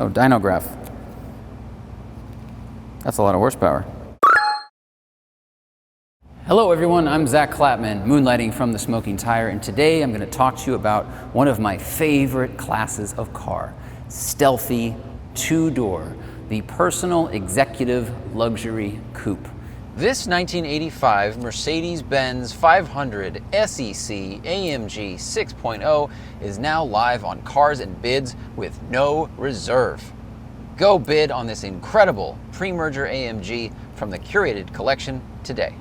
Oh, dynograph. That's a lot of horsepower. Hello everyone, I'm Zack Klapman, moonlighting from the Smoking Tire, and today I'm going to talk to you about one of my favorite classes of car, stealthy two-door, the personal executive luxury coupe. This 1985 Mercedes-Benz 500SEC AMG 6.0 is now live on Cars and Bids with no reserve. Go bid on this incredible pre-merger AMG from the curated collection today.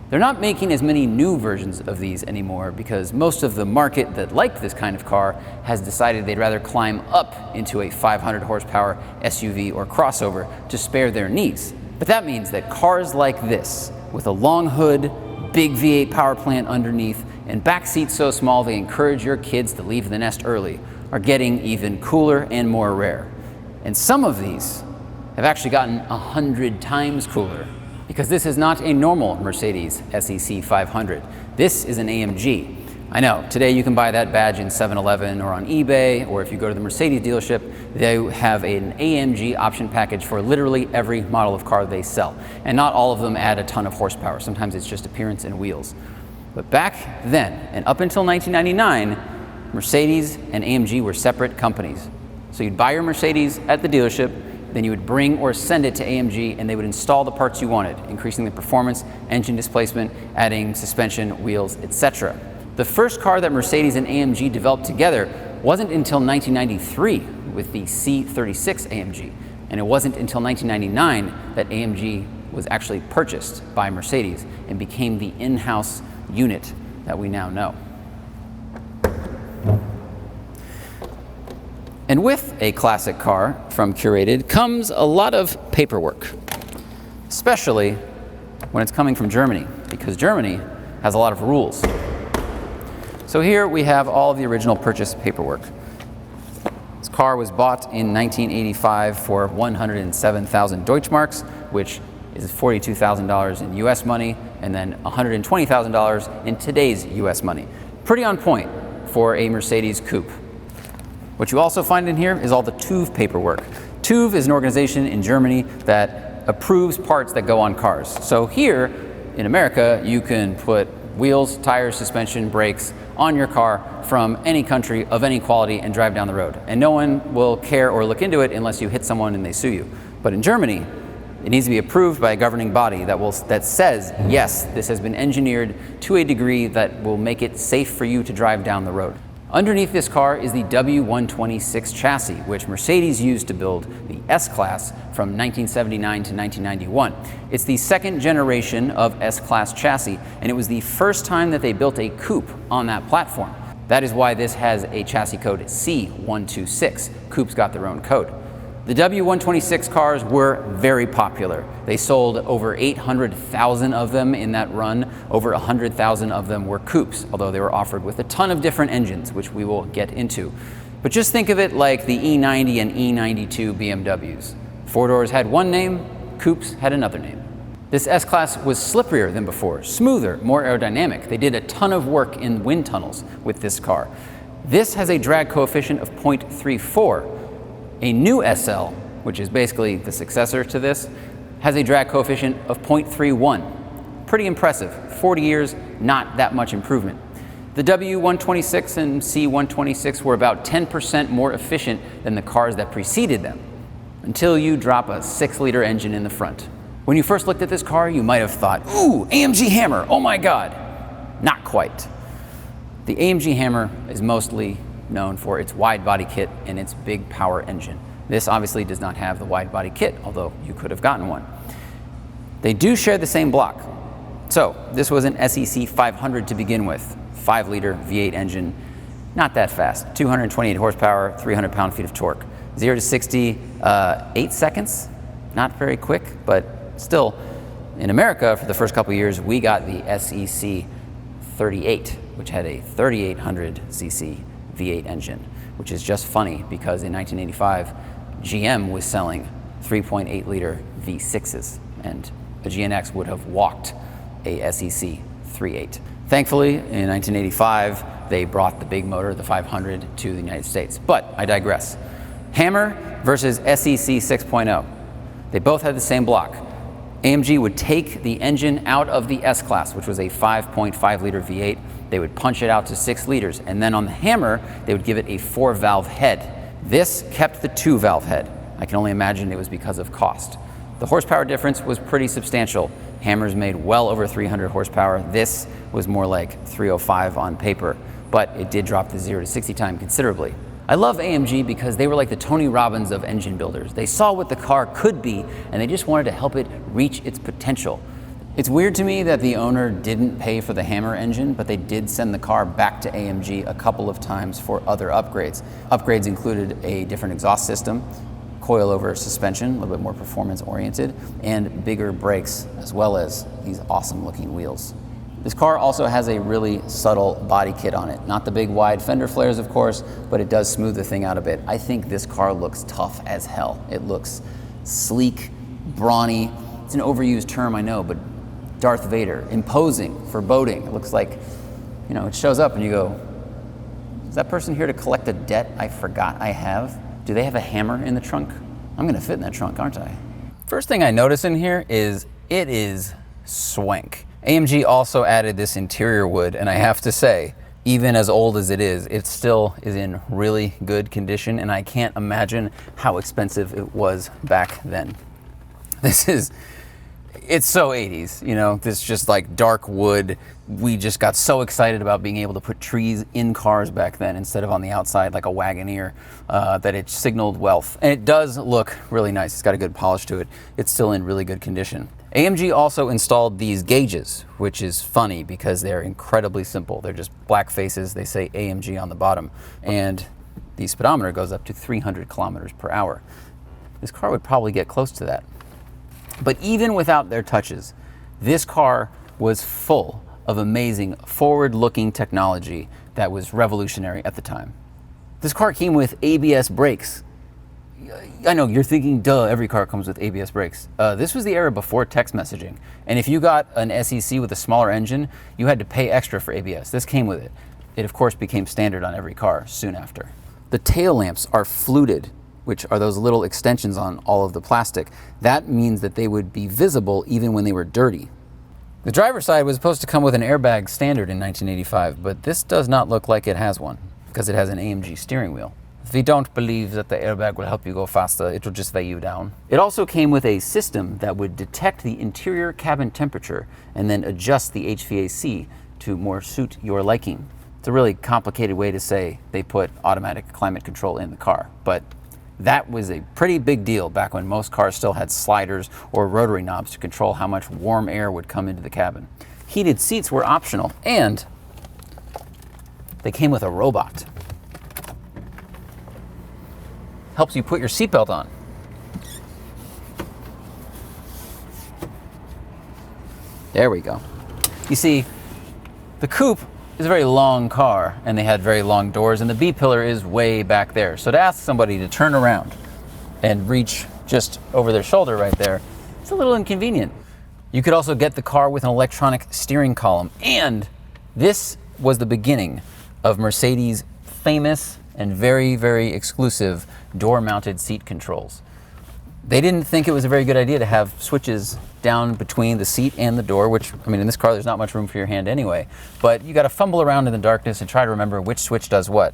They're not making as many new versions of these anymore because most of the market that liked this kind of car has decided they'd rather climb up into a 500 horsepower SUV or crossover to spare their knees. But that means that cars like this, with a long hood, big V8 power plant underneath, and back seats so small they encourage your kids to leave the nest early, are getting even cooler and more rare. And some of these have actually gotten 100 times cooler, because this is not a normal Mercedes SEC 500. This is an AMG. I know, today you can buy that badge in 7-Eleven or on eBay, or if you go to the Mercedes dealership, they have an AMG option package for literally every model of car they sell. And not all of them add a ton of horsepower. Sometimes it's just appearance and wheels. But back then, and up until 1999, Mercedes and AMG were separate companies. So you'd buy your Mercedes at the dealership, then you would bring or send it to AMG and they would install the parts you wanted, increasing the performance, engine displacement, adding suspension, wheels, etc. The first car that Mercedes and AMG developed together wasn't until 1993 with the C36 AMG, and it wasn't until 1999 that AMG was actually purchased by Mercedes and became the in-house unit that we now know. And with a classic car from Curated comes a lot of paperwork, especially when it's coming from Germany, because Germany has a lot of rules. So here we have all of the original purchase paperwork. This car was bought in 1985 for 107,000 Deutschmarks, which is $42,000 in US money, and then $120,000 in today's US money. Pretty on point for a Mercedes coupe. What you also find in here is all the TÜV paperwork. TÜV is an organization in Germany that approves parts that go on cars. So here in America, you can put wheels, tires, suspension, brakes on your car from any country of any quality and drive down the road. And no one will care or look into it unless you hit someone and they sue you. But in Germany, it needs to be approved by a governing body that says, yes, this has been engineered to a degree that will make it safe for you to drive down the road. Underneath this car is the W126 chassis, which Mercedes used to build the S-Class from 1979 to 1991. It's the second generation of S-Class chassis, and it was the first time that they built a coupe on that platform. That is why this has a chassis code C126. Coupes got their own code. The W126 cars were very popular. They sold over 800,000 of them in that run. Over 100,000 of them were coupes, although they were offered with a ton of different engines, which we will get into. But just think of it like the E90 and E92 BMWs. Four-doors had one name, coupes had another name. This S-Class was slipperier than before, smoother, more aerodynamic. They did a ton of work in wind tunnels with this car. This has a drag coefficient of 0.34. A new SL, which is basically the successor to this, has a drag coefficient of 0.31. Pretty impressive. 40 years, not that much improvement. The W126 and C126 were about 10% more efficient than the cars that preceded them, until you drop a 6-liter engine in the front. When you first looked at this car, you might have thought, ooh, AMG Hammer, oh my God. Not quite. The AMG Hammer is mostly known for its wide body kit and its big power engine. This obviously does not have the wide body kit, although you could have gotten one. They do share the same block. So this was an SEC 500 to begin with, 5-liter V8 engine, not that fast, 228 horsepower, 300 pound-feet of torque. 0 to 60, 8 seconds, not very quick, but still, in America for the first couple years, we got the SEC 38, which had a 3800cc V8 engine, which is just funny because in 1985, GM was selling 3.8-liter V6s, and a GNX would have walked a SEC 38. Thankfully, in 1985, they brought the big motor, the 500, to the United States. But I digress. Hammer versus SEC 6.0. They both had the same block. AMG would take the engine out of the S-Class, which was a 5.5 liter V8. They would punch it out to 6 liters. And then on the Hammer, they would give it a 4-valve head. This kept the 2-valve head. I can only imagine it was because of cost. The horsepower difference was pretty substantial. Hammers made well over 300 horsepower. This was more like 305 on paper, but it did drop the 0 to 60 time considerably. I love AMG because they were like the Tony Robbins of engine builders. They saw what the car could be, and they just wanted to help it reach its potential. It's weird to me that the owner didn't pay for the Hammer engine, but they did send the car back to AMG a couple of times for other upgrades. Upgrades included a different exhaust system, coilover suspension, a little bit more performance oriented, and bigger brakes, as well as these awesome looking wheels. This car also has a really subtle body kit on it. Not the big wide fender flares, of course, but it does smooth the thing out a bit. I think this car looks tough as hell. It looks sleek, brawny. It's an overused term, I know, but Darth Vader, imposing, foreboding. It looks like, you know, it shows up and you go, is that person here to collect a debt I forgot I have? Do they have a hammer in the trunk? I'm gonna fit in that trunk, aren't I? First thing I notice in here is it is swank. AMG also added this interior wood, and I have to say, even as old as it still is in really good condition, and I can't imagine how expensive it was back then. It's so 80s, you know, this just like dark wood. We just got so excited about being able to put trees in cars back then instead of on the outside like a Wagoneer, that it signaled wealth. And it does look really nice. It's got a good polish to it. It's still in really good condition. AMG also installed these gauges, which is funny because they're incredibly simple. They're just black faces. They say AMG on the bottom. And the speedometer goes up to 300 kilometers per hour. This car would probably get close to that. But even without their touches, this car was full of amazing forward-looking technology that was revolutionary at the time. This car came with ABS brakes. I know, you're thinking, duh, every car comes with ABS brakes. This was the era before text messaging. And if you got an SEC with a smaller engine, you had to pay extra for ABS. This came with it. It, of course, became standard on every car soon after. The tail lamps are fluted, which are those little extensions on all of the plastic. That means that they would be visible even when they were dirty. The driver's side was supposed to come with an airbag standard in 1985, but this does not look like it has one because it has an AMG steering wheel. If you don't believe that the airbag will help you go faster, it will just weigh you down. It also came with a system that would detect the interior cabin temperature and then adjust the HVAC to more suit your liking. It's a really complicated way to say they put automatic climate control in the car, but that was a pretty big deal back when most cars still had sliders or rotary knobs to control how much warm air would come into the cabin. Heated seats were optional, and they came with a robot. Helps you put your seatbelt on. There we go. You see, the Coupe is a very long car, and they had very long doors, and the B-pillar is way back there. So to ask somebody to turn around and reach just over their shoulder right there, it's a little inconvenient. You could also get the car with an electronic steering column, and this was the beginning of Mercedes' famous and very, very exclusive door-mounted seat controls. They didn't think it was a very good idea to have switches down between the seat and the door, which, I mean, in this car, there's not much room for your hand anyway, but you got to fumble around in the darkness and try to remember which switch does what.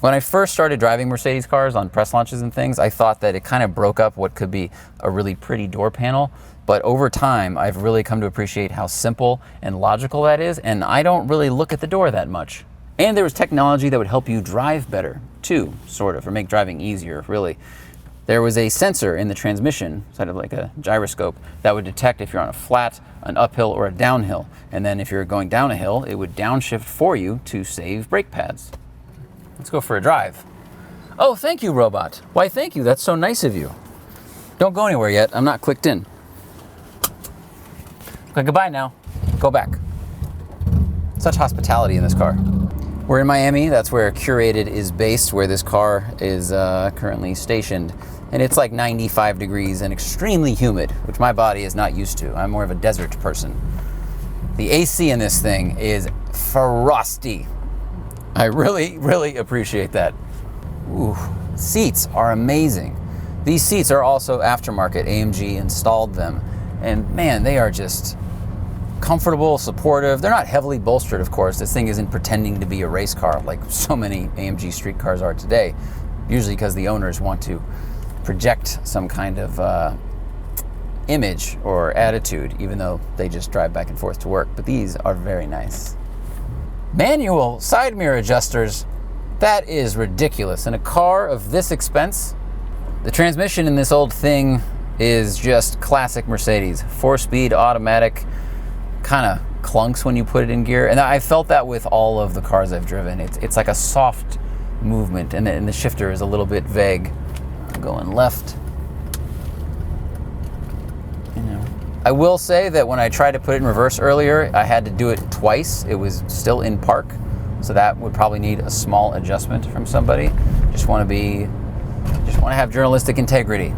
When I first started driving Mercedes cars on press launches and things, I thought that it kind of broke up what could be a really pretty door panel, but over time, I've really come to appreciate how simple and logical that is, and I don't really look at the door that much. And there was technology that would help you drive better, too, sort of, or make driving easier, really. There was a sensor in the transmission, sort of like a gyroscope, that would detect if you're on a flat, an uphill, or a downhill. And then if you're going down a hill, it would downshift for you to save brake pads. Let's go for a drive. Oh, thank you, robot. Why, thank you. That's so nice of you. Don't go anywhere yet. I'm not clicked in. Okay, goodbye now. Go back. Such hospitality in this car. We're in Miami. That's where Curated is based, where this car is currently stationed. And it's like 95 degrees and extremely humid, which my body is not used to. I'm more of a desert person. The AC in this thing is frosty. I really, really appreciate that. Ooh. Seats are amazing. These seats are also aftermarket. AMG installed them. And man, they are just comfortable, supportive. They're not heavily bolstered, of course. This thing isn't pretending to be a race car like so many AMG street cars are today, usually because the owners want to project some kind of image or attitude, even though they just drive back and forth to work. But these are very nice. Manual side mirror adjusters. That is ridiculous. In a car of this expense, the transmission in this old thing is just classic Mercedes. 4-speed automatic, kind of clunks when you put it in gear. And I felt that with all of the cars I've driven. It's like a soft movement, and the shifter is a little bit vague. I'm going left. I will say that when I tried to put it in reverse earlier, I had to do it twice. It was still in park, so that would probably need a small adjustment from somebody. Just want to have journalistic integrity.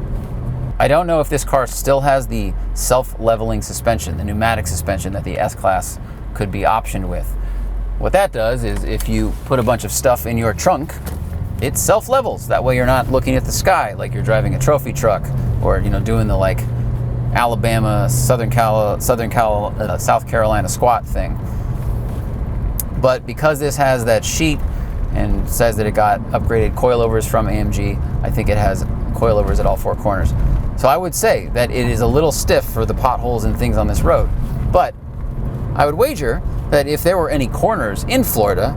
I don't know if this car still has the self-leveling suspension, the pneumatic suspension that the S-Class could be optioned with. What that does is if you put a bunch of stuff in your trunk, it self-levels. That way you're not looking at the sky like you're driving a trophy truck, or doing the like Alabama, South Carolina squat thing. But because this has that sheet and says that it got upgraded coilovers from AMG, I think it has coilovers at all four corners. So I would say that it is a little stiff for the potholes and things on this road. But I would wager that if there were any corners in Florida,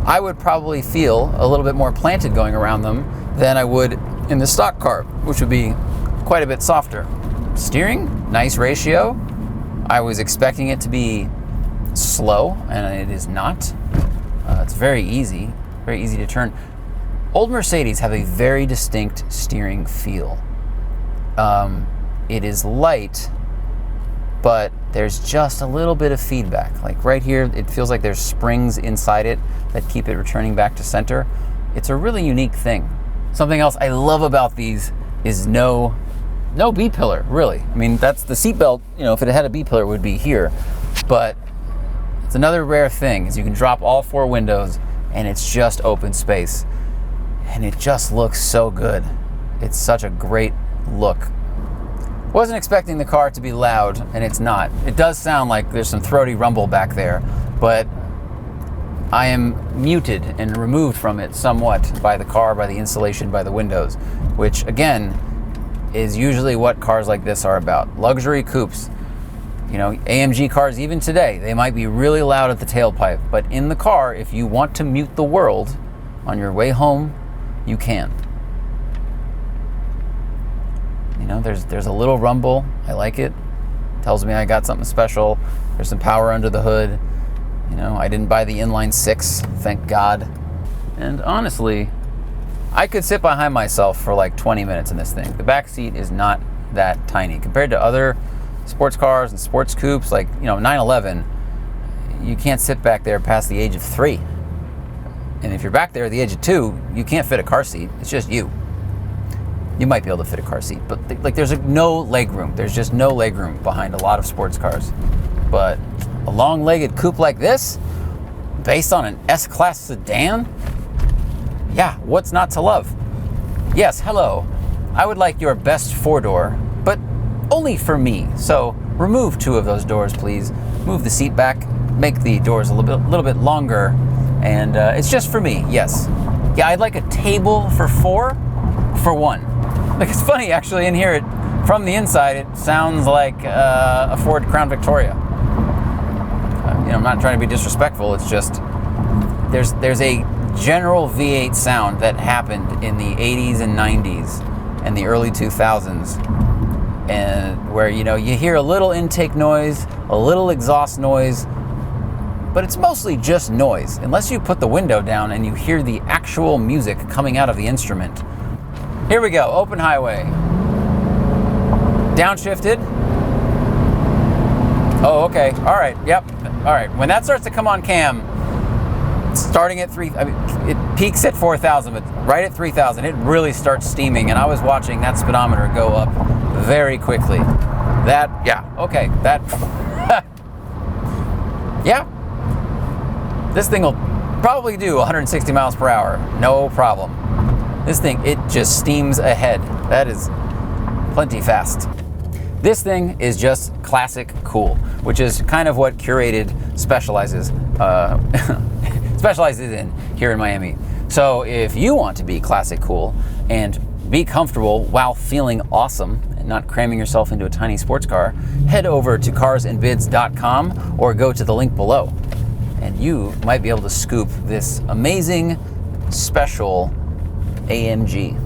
I would probably feel a little bit more planted going around them than I would in the stock car, which would be quite a bit softer. Steering, nice ratio. I was expecting it to be slow, and it is not. It's very easy to turn. Old Mercedes have a very distinct steering feel. It is light, but there's just a little bit of feedback. Like right here, it feels like there's springs inside it that keep it returning back to center. It's a really unique thing. Something else I love about these is no B-pillar, really. I mean, that's the seatbelt, if it had a B-pillar, it would be here. But it's another rare thing, is you can drop all four windows and it's just open space. And it just looks so good. It's such a great look. Wasn't expecting the car to be loud, and it's not. It does sound like there's some throaty rumble back there, but I am muted and removed from it somewhat by the car, by the insulation, by the windows, which again is usually what cars like this are about. Luxury coupes. AMG cars even today, they might be really loud at the tailpipe, but in the car, if you want to mute the world on your way home, you can. There's a little rumble. I like it. Tells me I got something special. There's some power under the hood. I didn't buy the inline six, thank God. And honestly, I could sit behind myself for like 20 minutes in this thing. The back seat is not that tiny compared to other sports cars and sports coupes, like 911. You can't sit back there past the age of 3. And if you're back there at the age of 2, you can't fit a car seat. It's just you. You might be able to fit a car seat, but there's no leg room. There's just no leg room behind a lot of sports cars. But a long-legged coupe like this, based on an S-Class sedan, yeah, what's not to love? Yes, hello. I would like your best 4-door, but only for me. So remove 2 of those doors, please. Move the seat back, make the doors a little bit longer, and it's just for me, yes. Yeah, I'd like a table for 4 for 1. Like, it's funny, actually, in here, from the inside, it sounds like a Ford Crown Victoria. I'm not trying to be disrespectful. It's just there's a general V8 sound that happened in the 80s and 90s and the early 2000s, and where you hear a little intake noise, a little exhaust noise, but it's mostly just noise, unless you put the window down and you hear the actual music coming out of the instrument. Here we go, open highway. Downshifted. Oh, okay, all right, yep, all right. When that starts to come on cam, starting at 3, it peaks at 4,000, but right at 3,000, it really starts steaming, and I was watching that speedometer go up very quickly. Yeah. This thing will probably do 160 miles per hour, no problem. This thing, it just steams ahead. That is plenty fast. This thing is just classic cool, which is kind of what Curated specializes in here in Miami. So if you want to be classic cool and be comfortable while feeling awesome and not cramming yourself into a tiny sports car, head over to carsandbids.com or go to the link below, and you might be able to scoop this amazing special AMG.